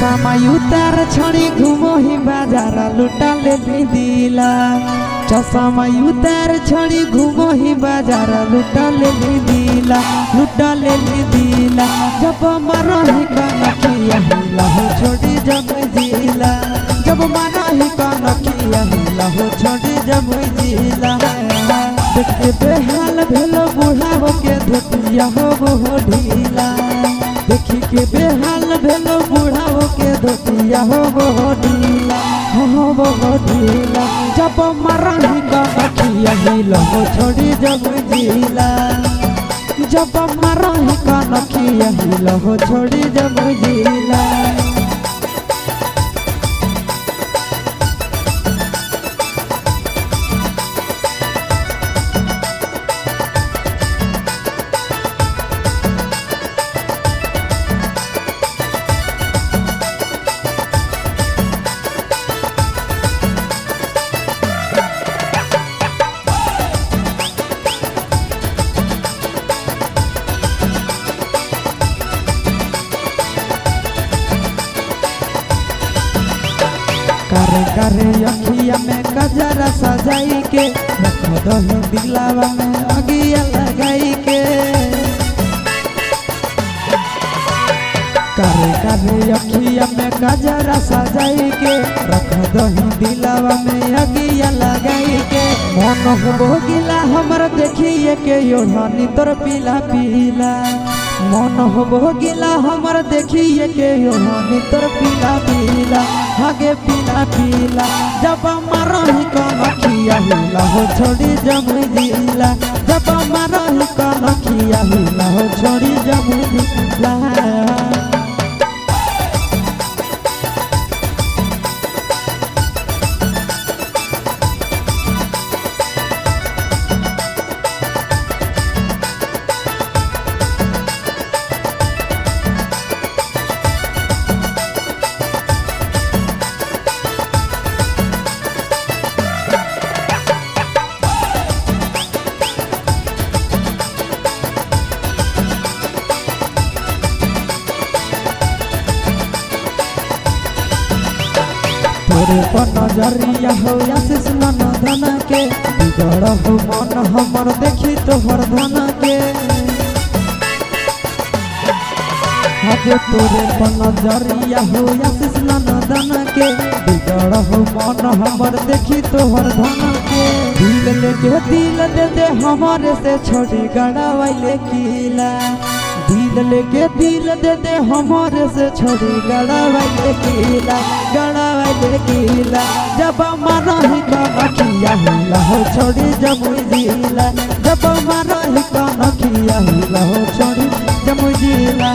चश्मा उतार छड़ी घूमो ही बाजार लुटा ले दिला। चश्मा उतार छड़ी घूमो ही बाजार लुटा ले दिला, लुटा ले दिला। जब मारा ही कनखिया हिला हो छोड़ी जब जिला, जब मारा ही कनखिया हिला हो छोड़ी जब जिला। देखते बेहाल भेलो बुढ़ाओ के धोतिया हो वो ढीला, देखी के बेहाल भेलो बुढ़ाओ के धोतिया हो वो ढीला, हो वो ढीला। जब मरही कनखिया हिला हो छोड़ी जब जिला, जब मरही कनखिया हिला हो छोड़ी जब जिला। करे करे अखिया में गजरा सजाई के, रख दही दिलावा में अगिया लगाई के। करे करे अखिया में गजरा सजाई के, रख दही दिलावा में अगिया लगाई के। मन हो गिला हमर देखिए के योढ़नी तोर पीला पीला, मन हो गिला हमर देखिए के योढ़नी तोर पीला पीला, आगे पीला पीला। जब मरही कनखिया हिला हो छोड़ी जब जिला, जब मरही कनखिया हिला हो छोड़ी जब जिला। तोरे पर नजरिया हो आशीष मन धन के, बिगड़ हो मन हमर देखी तोहर धन के। आगे तोरे पर नजरिया हो आशीष मन धन के, बिगड़ हो मन हमर देखी तोहर धन के। दिल लेके दिल दे दे हमारे से छोड़ी गड़ावैले किला, दिल लेके दिल दे दे हमारे से छोड़ी गड़ावैले किला, गड़ावैले किला। जब मरही कनखिया हिला हो छोड़ी जब जिला, जब मरही कनखिया हिला हो छोड़ी जब जिला।